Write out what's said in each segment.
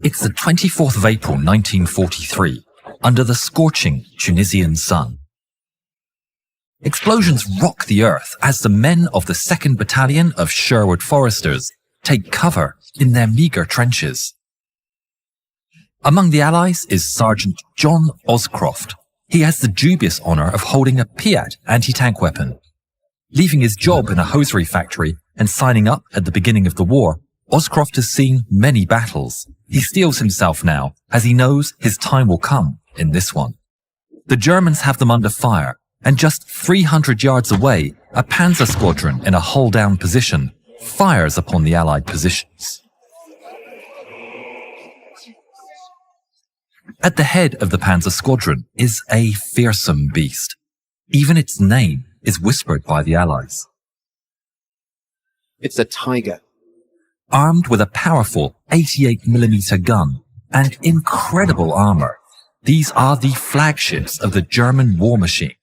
It's the 24th of April 1943, under the scorching Tunisian sun. Explosions rock the earth as the men of the 2nd Battalion of Sherwood Foresters take cover in their meagre trenches. Among the Allies is Sergeant John Oscroft. He has the dubious honour of holding a Piat anti-tank weapon. Leaving his job in a hosiery factory and signing up at the beginning of the war, Oscroft has seen many battles. He steels himself now, as he knows his time will come in this one. The Germans have them under fire, and just 300 yards away, a panzer squadron in a hull-down position fires upon the Allied positions. At the head of the panzer squadron is a fearsome beast. Even its name is whispered by the Allies. It's a Tiger. Armed with a powerful 88mm gun and incredible armour, these are the flagships of the German war machine.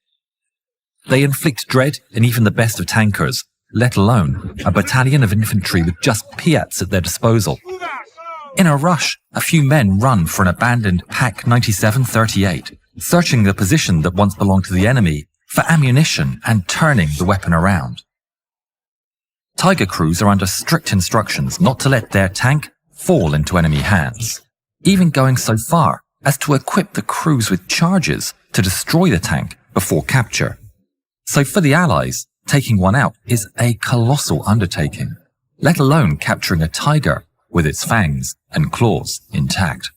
They inflict dread in even the best of tankers, let alone a battalion of infantry with just Piats at their disposal. In a rush, a few men run for an abandoned Pak 9738, searching the position that once belonged to the enemy for ammunition and turning the weapon around. Tiger crews are under strict instructions not to let their tank fall into enemy hands, even going so far as to equip the crews with charges to destroy the tank before capture. So for the Allies, taking one out is a colossal undertaking, let alone capturing a Tiger with its fangs and claws intact.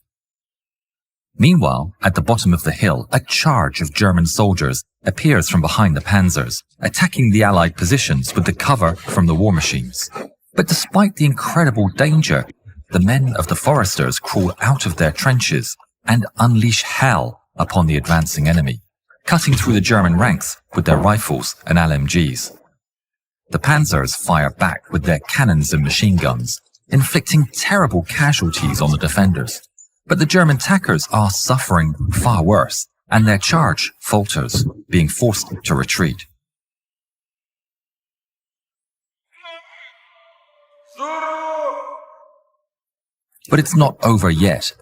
Meanwhile, at the bottom of the hill, a charge of German soldiers appears from behind the panzers, attacking the Allied positions with the cover from the war machines. But despite the incredible danger, the men of the Foresters crawl out of their trenches and unleash hell upon the advancing enemy, cutting through the German ranks with their rifles and LMGs. The panzers fire back with their cannons and machine guns, inflicting terrible casualties on the defenders. But the German tankers are suffering far worse, and their charge falters, being forced to retreat. But it's not over yet.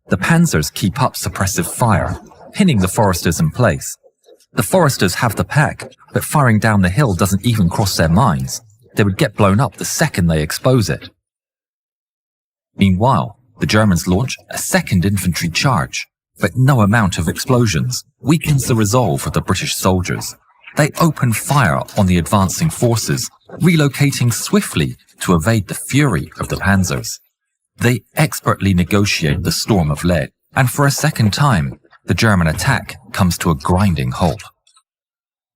The panzers keep up suppressive fire, pinning the Foresters in place. The Foresters have the Pak, but firing down the hill doesn't even cross their minds. They would get blown up the second they expose it. Meanwhile, the Germans launch a second infantry charge, but no amount of explosions weakens the resolve of the British soldiers. They open fire on the advancing forces, relocating swiftly to evade the fury of the panzers. They expertly negotiate the storm of lead, and for a second time, the German attack comes to a grinding halt.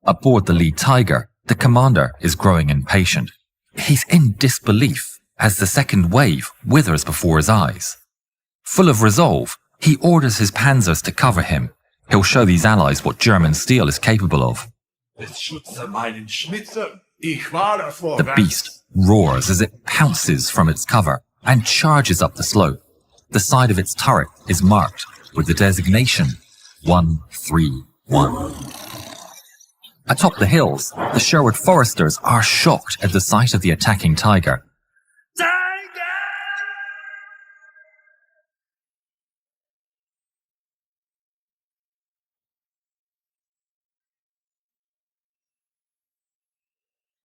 Aboard the lead Tiger, the commander is growing impatient. He's in disbelief as the second wave withers before his eyes. Full of resolve, he orders his panzers to cover him. He'll show these Allies what German steel is capable of. The beast roars as it pounces from its cover and charges up the slope. The side of its turret is marked with the designation 131. Atop the hills, the Sherwood Foresters are shocked at the sight of the attacking Tiger.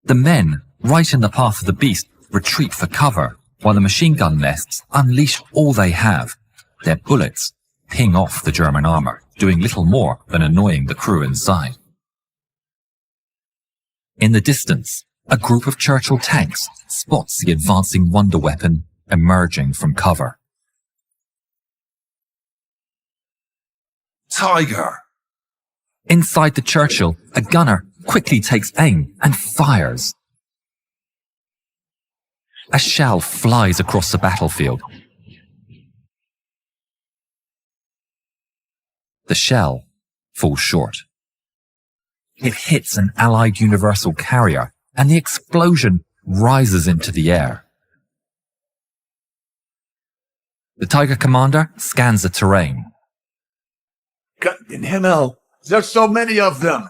The men, right in the path of the beast, retreat for cover, while the machine gun nests unleash all they have. Their bullets ping off the German armour, doing little more than annoying the crew inside. In the distance, a group of Churchill tanks spots the advancing wonder weapon emerging from cover. Tiger! Inside the Churchill, a gunner quickly takes aim and fires. A shell flies across the battlefield. The shell falls short. It hits an Allied universal carrier, and the explosion rises into the air. The Tiger commander scans the terrain. Gott in Himmel! There's so many of them!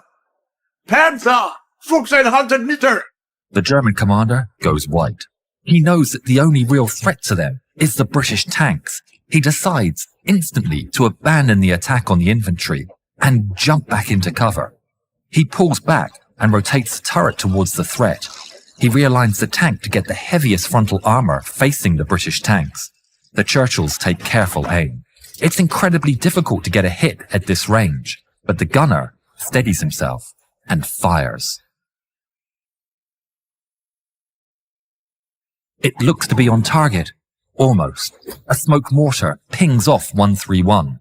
Panzer! 1500 Meter! The German commander goes white. He knows that the only real threat to them is the British tanks, He decides instantly to abandon the attack on the infantry and jump back into cover. He pulls back and rotates the turret towards the threat. He realigns the tank to get the heaviest frontal armor facing the British tanks. The Churchills take careful aim. It's incredibly difficult to get a hit at this range, but the gunner steadies himself and fires. It looks to be on target. Almost. A smoke mortar pings off 131.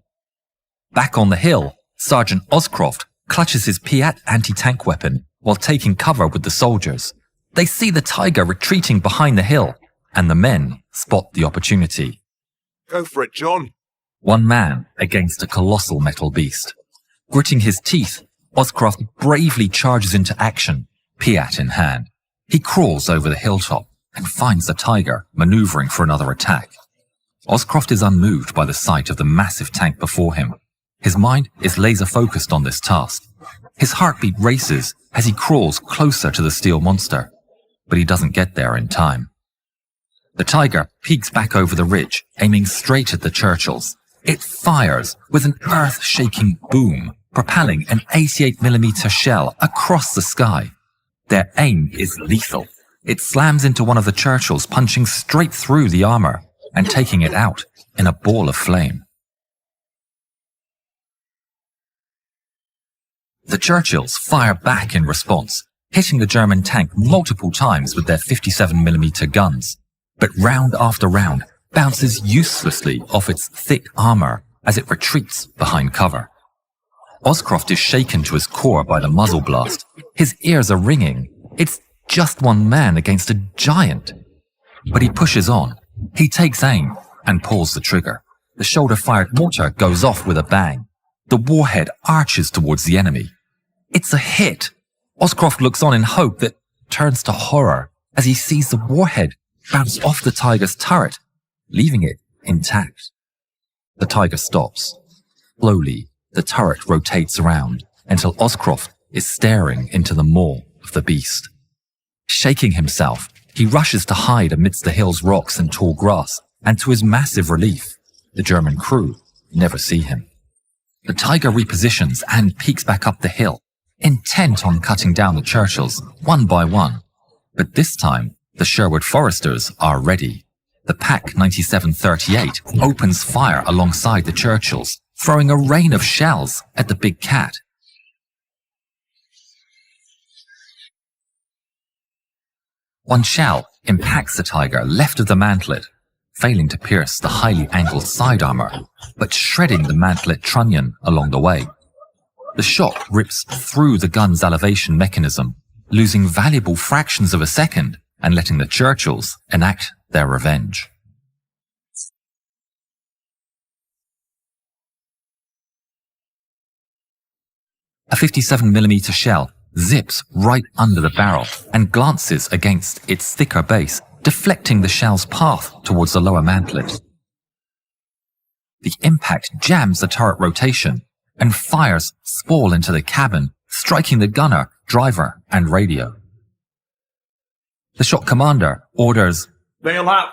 Back on the hill, Sergeant Oscroft clutches his Piat anti-tank weapon while taking cover with the soldiers. They see the Tiger retreating behind the hill, and the men spot the opportunity. Go for it, John. One man against a colossal metal beast. Gritting his teeth, Oscroft bravely charges into action, Piat in hand. He crawls over the hilltop and finds the Tiger maneuvering for another attack. Oscroft is unmoved by the sight of the massive tank before him. His mind is laser-focused on this task. His heartbeat races as he crawls closer to the steel monster, but he doesn't get there in time. The Tiger peeks back over the ridge, aiming straight at the Churchills. It fires with an earth-shaking boom, propelling an 88mm shell across the sky. Their aim is lethal. It slams into one of the Churchills, punching straight through the armor and taking it out in a ball of flame. The Churchills fire back in response, hitting the German tank multiple times with their 57mm guns, but round after round bounces uselessly off its thick armor as it retreats behind cover. Oscroft is shaken to his core by the muzzle blast. His ears are ringing. It's just one man against a giant. But he pushes on. He takes aim and pulls the trigger. The shoulder-fired mortar goes off with a bang. The warhead arches towards the enemy. It's a hit. Oscroft looks on in hope that turns to horror as he sees the warhead bounce off the Tiger's turret, leaving it intact. The Tiger stops. Slowly, the turret rotates around until Oscroft is staring into the maw of the beast. Shaking himself, he rushes to hide amidst the hill's rocks and tall grass, and to his massive relief, the German crew never see him. The Tiger repositions and peeks back up the hill, intent on cutting down the Churchills one by one. But this time, the Sherwood Foresters are ready. The Pak 9738 opens fire alongside the Churchills, throwing a rain of shells at the big cat. One shell impacts the Tiger left of the mantlet, failing to pierce the highly angled side armor, but shredding the mantlet trunnion along the way. The shot rips through the gun's elevation mechanism, losing valuable fractions of a second and letting the Churchills enact their revenge. A 57mm shell zips right under the barrel and glances against its thicker base, deflecting the shell's path towards the lower mantlet. The impact jams the turret rotation, and fires fall into the cabin, striking the gunner, driver, and radio. The shot commander orders, "Bail out."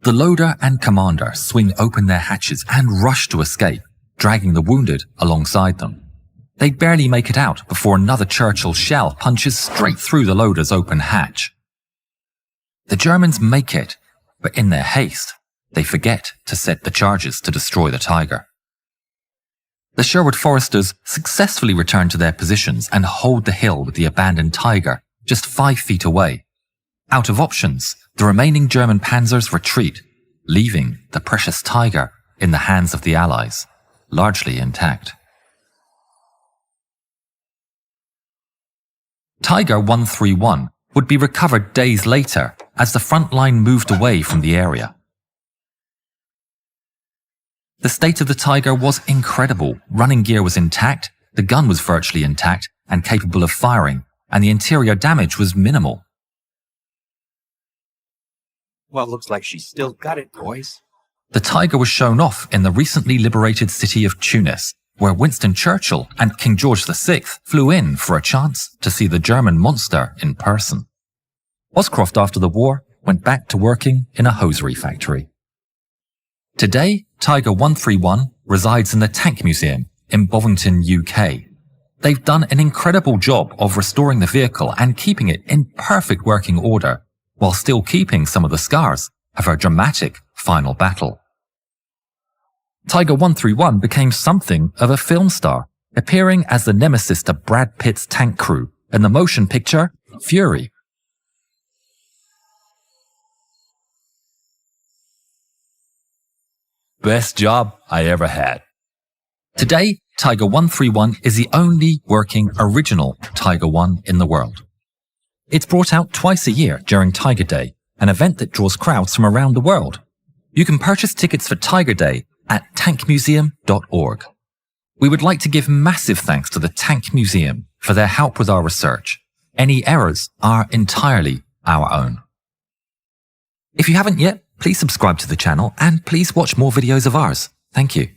The loader and commander swing open their hatches and rush to escape, dragging the wounded alongside them. They barely make it out before another Churchill shell punches straight through the loader's open hatch. The Germans make it, but in their haste, they forget to set the charges to destroy the Tiger. The Sherwood Foresters successfully return to their positions and hold the hill with the abandoned Tiger just 5 feet away. Out of options, the remaining German panzers retreat, leaving the precious Tiger in the hands of the Allies, largely intact. Tiger 131 would be recovered days later as the front line moved away from the area. The state of the Tiger was incredible. Running gear was intact, the gun was virtually intact and capable of firing, and the interior damage was minimal. Well, looks like she's still got it, boys. The Tiger was shown off in the recently liberated city of Tunis, where Winston Churchill and King George VI flew in for a chance to see the German monster in person. Oscroft, after the war, went back to working in a hosiery factory. Today, Tiger 131 resides in the Tank Museum in Bovington, UK. They've done an incredible job of restoring the vehicle and keeping it in perfect working order, while still keeping some of the scars of her dramatic final battle. Tiger 131 became something of a film star, appearing as the nemesis to Brad Pitt's tank crew in the motion picture Fury. Best job I ever had. Today, Tiger 131 is the only working original Tiger 1 in the world. It's brought out twice a year during Tiger Day, an event that draws crowds from around the world. You can purchase tickets for Tiger Day at tankmuseum.org. We would like to give massive thanks to the Tank Museum for their help with our research. Any errors are entirely our own. If you haven't yet, please subscribe to the channel and please watch more videos of ours. Thank you.